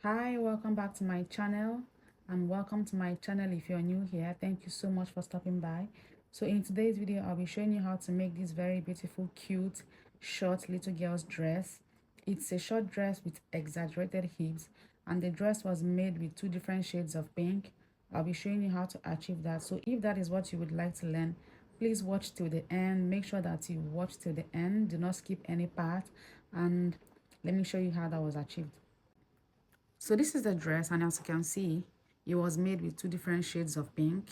Hi, welcome back to my channel, and welcome to my channel if you're new here. Thank you so much for stopping by. So in today's video, I'll be showing you how to make this very beautiful, cute, short little girl's dress. It's a short dress with exaggerated hips, and the dress was made with two different shades of pink. I'll be showing you how to achieve that. So if that is what you would like to learn, please watch till the end. Make sure that you watch till the end. Do not skip any part, and let me show you how that was achieved. So this is the dress, and as you can see, it was made with two different shades of pink,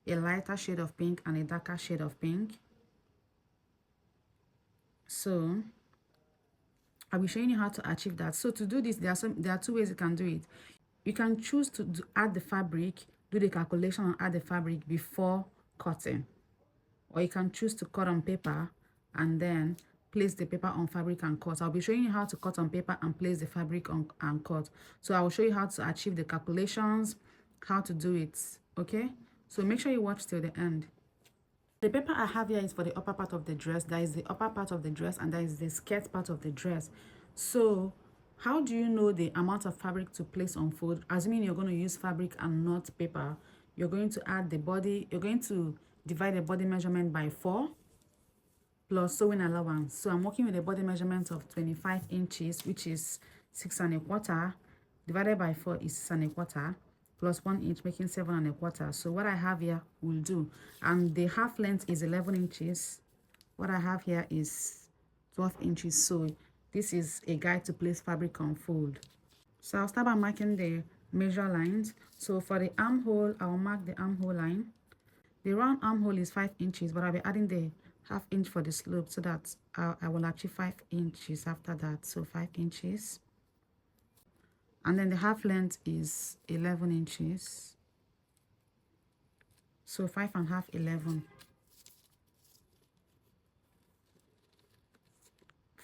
a lighter shade of pink and a darker shade of pink. So I'll be showing you how to achieve that. So to do this, there are two ways you can do it. You can choose to add the fabric, do the calculation and add the fabric before cutting, or you can choose to cut on paper and then place the paper on fabric and cut. I'll be showing you how to cut on paper and place the fabric on and cut. So I will show you how to achieve the calculations, how to do it. Okay, so make sure you watch till the end. The paper I have here is for the upper part of the dress. That is the upper part of the dress, and that is the skirt part of the dress. So how do you know the amount of fabric to place on fold? Assuming you're going to use fabric and not paper, you're going to add the body, you're going to divide the body measurement by 4 plus sewing allowance. So I'm working with a body measurement of 25 inches, which is 6¼ divided by 4 is 6¼ plus 1 inch, making 7¼ So what I have here will do, and the half length is 11 inches. What I have here is 12 inches. So this is a guide to place fabric on fold. So I'll start by marking the measure lines. So for the armhole, I'll mark the armhole line. The round armhole is 5 inches, but I'll be adding the ½ inch for the slope so that I will achieve 5 inches after that. So 5 inches. And then the half length is 11 inches. So 5½ 11.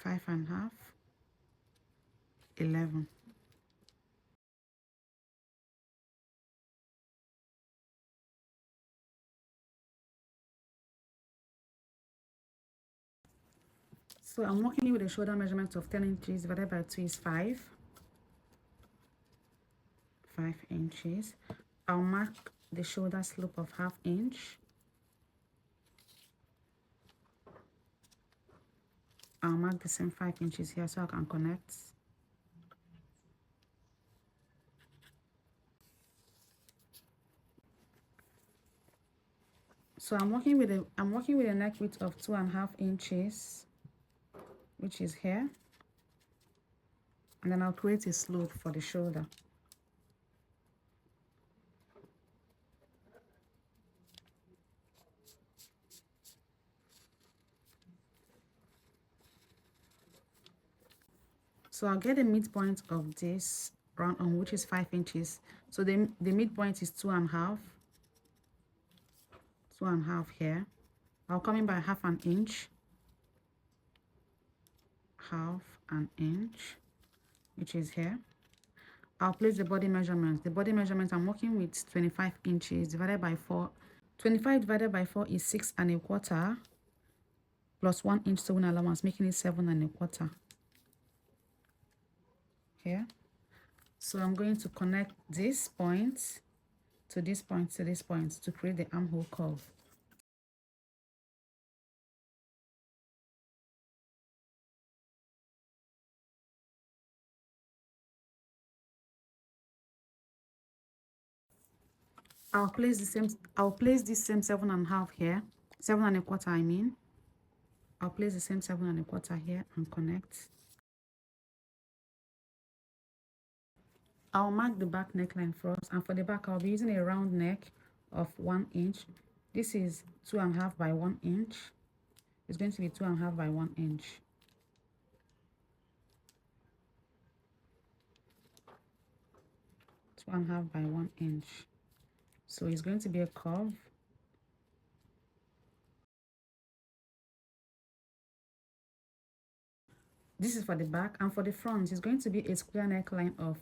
5½ 11. So I'm working with a shoulder measurement of 10 inches divided by 2 is 5 inches. I'll mark the shoulder slope of ½ inch. I'll mark the same 5 inches here so I can connect. So I'm working with a neck width of 2½ inches, which is here, and then I'll create a slope for the shoulder. So I'll get the midpoint of this round on, which is 5 inches. So the midpoint is 2½ here. I'll come in by ½ an inch, ½ an inch, which is here. I'll place the body measurements. The body measurements I'm working with 25 inches divided by 4. 25 divided by 4 is 6¼ plus 1 inch sewing allowance, making it 7¼ here. So I'm going to connect this point to this point to this point to create the armhole curve. I'll place this same 7½ here, 7¼ I mean. I'll place the same 7¼ here and connect. I'll mark the back neckline first, and for the back I'll be using a round neck of 1 inch. This is 2½ by 1 inch. It's going to be 2½ by 1 inch. Two and a half by 1 inch. So it's going to be a curve. This is for the back, and for the front it's going to be a square neckline of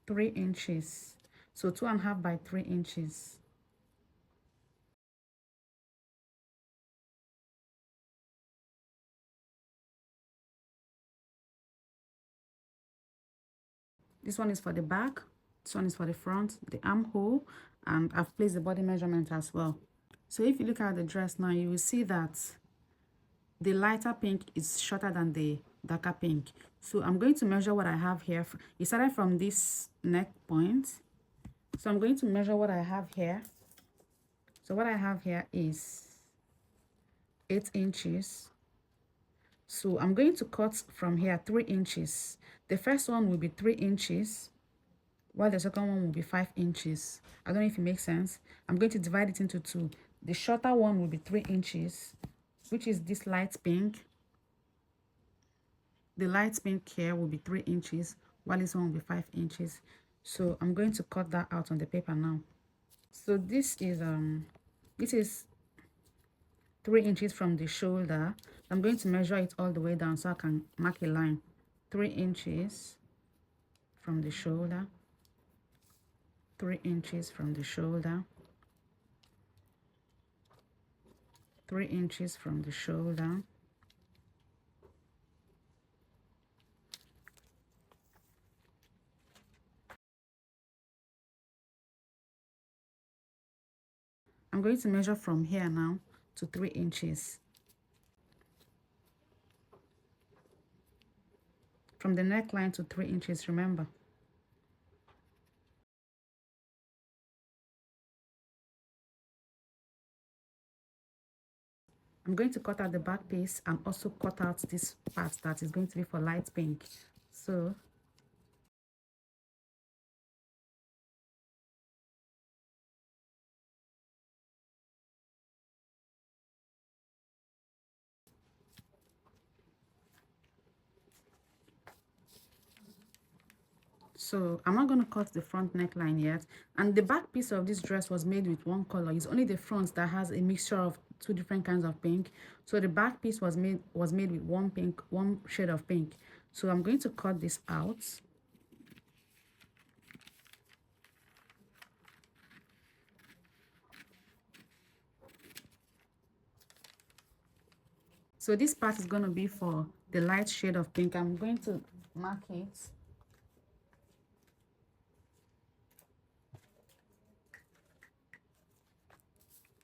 3 inches. So 2½ by 3 inches. This one is for the back, this one is for the front, the armhole, and I've placed the body measurement as well. So if you look at the dress now, you will see that the lighter pink is shorter than the darker pink. So I'm going to measure what I have here. It started from this neck point. So I'm going to measure what I have here. So what I have here is 8 inches. So I'm going to cut from here 3 inches. The first one will be 3 inches, while the second one will be 5 inches. I don't know if it makes sense. I'm going to divide it into two. The shorter one will be 3 inches, which is this light pink. The light pink here will be 3 inches, while this one will be 5 inches. So I'm going to cut that out on the paper now. So this is 3 inches from the shoulder. I'm going to measure it all the way down so I can mark a line. 3 inches from the shoulder, 3 inches from the shoulder, 3 inches from the shoulder, I'm going to measure from here now to 3 inches. From the neckline to 3 inches, remember. I'm going to cut out the back piece and also cut out this part that is going to be for light pink. So I'm not going to cut the front neckline yet. And the back piece of this dress was made with one color. It's only the front that has a mixture of two different kinds of pink. So the back piece was made with one shade of pink. So I'm going to cut this out. So this part is going to be for the light shade of pink. I'm going to mark it.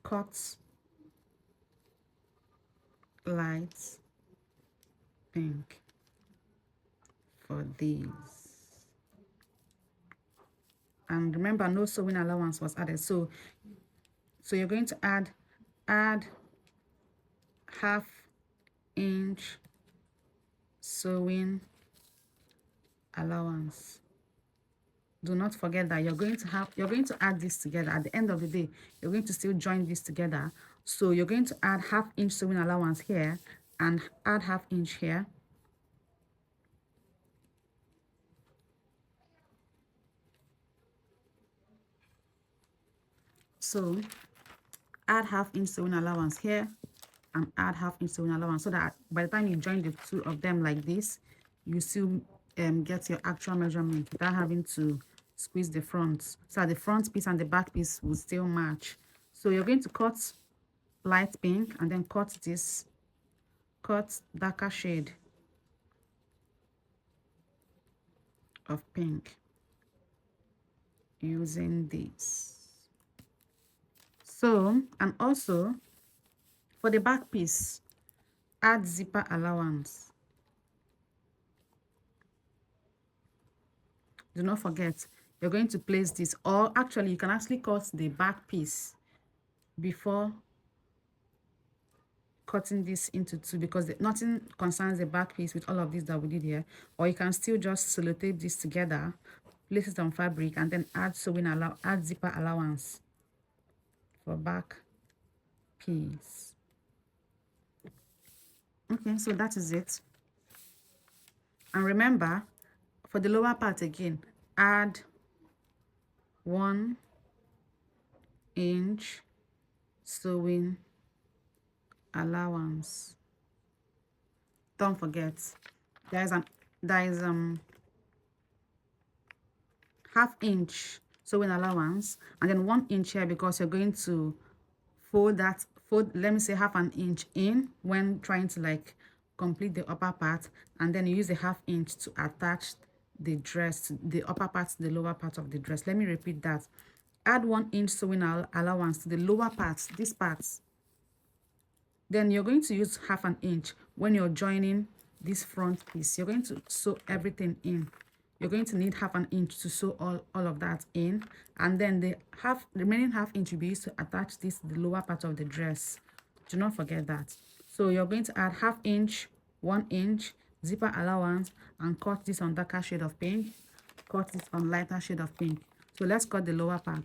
Cut light pink for these. And remember, no sewing allowance was added. So you're going to add ½ inch sewing allowance. Do not forget that you're going to add this together. At the end of the day, you're going to still join this together. So you're going to add ½ inch sewing allowance here and add ½ inch here. So add ½ inch sewing allowance here and add ½ inch sewing allowance, so that by the time you join the two of them like this, you still get your actual measurement without having to squeeze the front, so the front piece and the back piece will still match. So you're going to cut light pink and then cut darker shade of pink using this. So, and also for the back piece, add zipper allowance. Do not forget, you're going to place this, or actually you can actually cut the back piece before cutting this into two, because nothing concerns the back piece with all of this that we did here. Or you can still just sellotape this together, place it on fabric, and then add zipper allowance for back piece. Okay, so that is it. And remember, for the lower part again, add 1 inch sewing allowance. Don't forget, there is ½ inch sewing allowance, and then 1 inch here, because you're going to fold, let me say ½ an inch in when trying to like complete the upper part, and then you use a ½ inch to attach the dress, the upper part to the lower part of the dress. Let me repeat that. Add 1 inch sewing allowance to the lower parts, these parts. Then you're going to use half an inch when you're joining this front piece. You're going to sew everything in. You're going to need half an inch to sew all of that in. And then the remaining half inch will be used to attach this to the lower part of the dress. Do not forget that. So you're going to add half inch, 1 inch, zipper allowance, and cut this on darker shade of pink. Cut this on lighter shade of pink. So let's cut the lower part.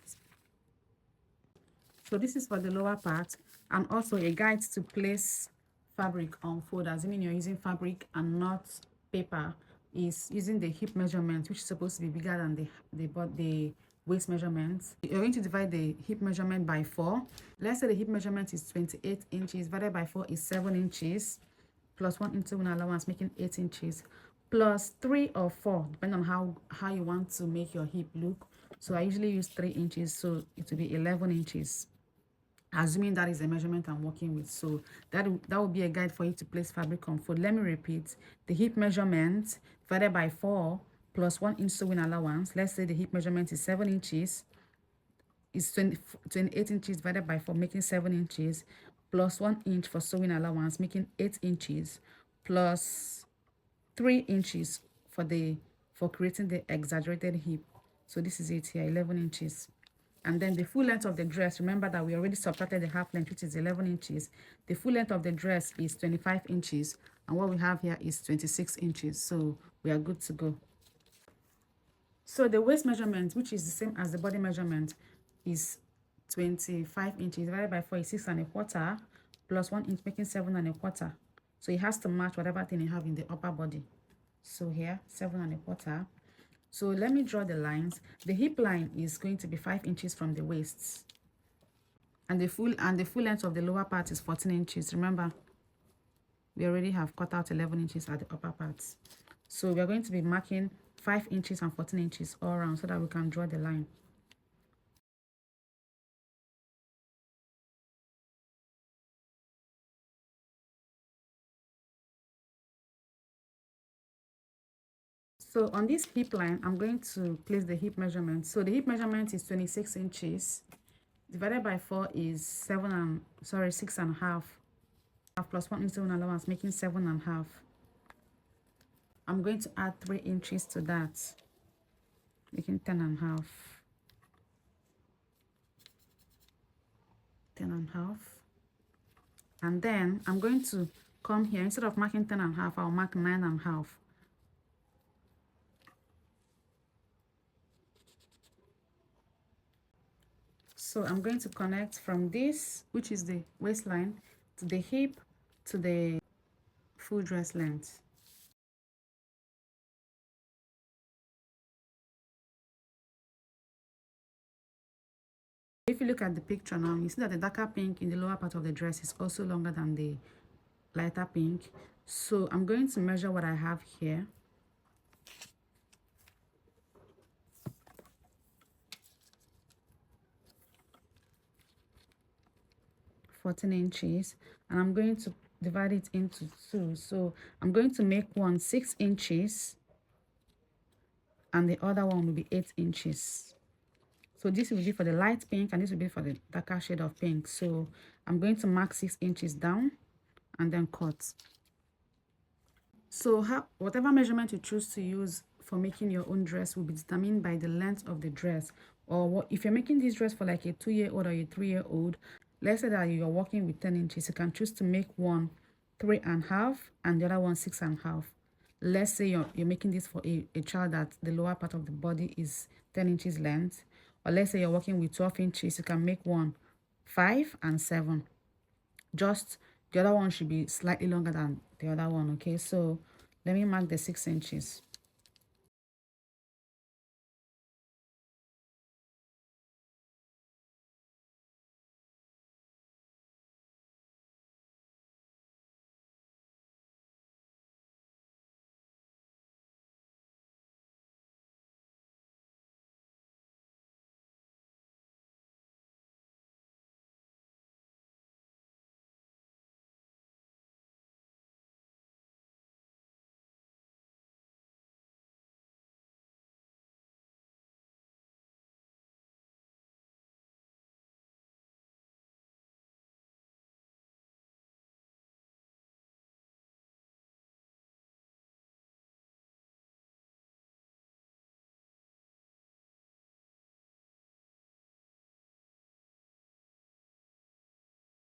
So this is for the lower part, and also a guide to place fabric on fold, assuming you're using fabric and not paper, is using the hip measurement, which is supposed to be bigger than the waist measurement. You're going to divide the hip measurement by 4. Let's say the hip measurement is 28 inches, divided by 4 is 7 inches, plus 1 inch sewing allowance, making 8 inches, plus 3 or 4, depending on how you want to make your hip look. So I usually use 3 inches, so it will be 11 inches. Assuming that is the measurement I'm working with. So that will be a guide for you to place fabric on fold. Let me repeat. The hip measurement divided by 4 plus 1 inch sewing allowance. Let's say the hip measurement is 7 inches. Is 28 inches divided by 4, making 7 inches, plus 1 inch for sewing allowance, making 8 inches, plus 3 inches for creating the exaggerated hip. So this is it here, 11 inches. And then the full length of the dress, remember that we already subtracted the half length, which is 11 inches. The full length of the dress is 25 inches. And what we have here is 26 inches. So we are good to go. So the waist measurement, which is the same as the body measurement, is 25 inches. Divided by 4 is 6 1/4, plus 1 inch, making 7 1/4. So it has to match whatever thing you have in the upper body. So here, 7 1/4. So let me draw the lines. The hip line is going to be 5 inches from the waist. And the full length of the lower part is 14 inches. Remember, we already have cut out 11 inches at the upper parts. So we are going to be marking 5 inches and 14 inches all around so that we can draw the line. So on this hip line, I'm going to place the hip measurement. So the hip measurement is 26 inches. Divided by 4 is 6 1/2. Plus 1 inch sewing allowance, making 7 1/2. I'm going to add 3 inches to that, making 10 1/2. 10 1/2. And then I'm going to come here. Instead of marking 10 1/2, I'll mark 9 1/2. So I'm going to connect from this, which is the waistline, to the hip, to the full dress length. If you look at the picture now, you see that the darker pink in the lower part of the dress is also longer than the lighter pink. So I'm going to measure what I have here. (14 inches), and I'm going to divide it into 2. So I'm going to make one 6 inches and the other one will be 8 inches. So this will be for the light pink and this will be for the darker shade of pink. So I'm going to mark 6 inches down and then cut. So whatever measurement you choose to use for making your own dress will be determined by the length of the dress. Or if you're making this dress for like a 2-year-old or a 3-year-old, let's say that you're working with 10 inches, you can choose to make one 3 1/2 and the other one 6 1/2. Let's say you're making this for a child that the lower part of the body is 10 inches length. Or let's say you're working with 12 inches, you can make one 5 and 7. Just the other one should be slightly longer than the other one, okay? So let me mark the 6 inches.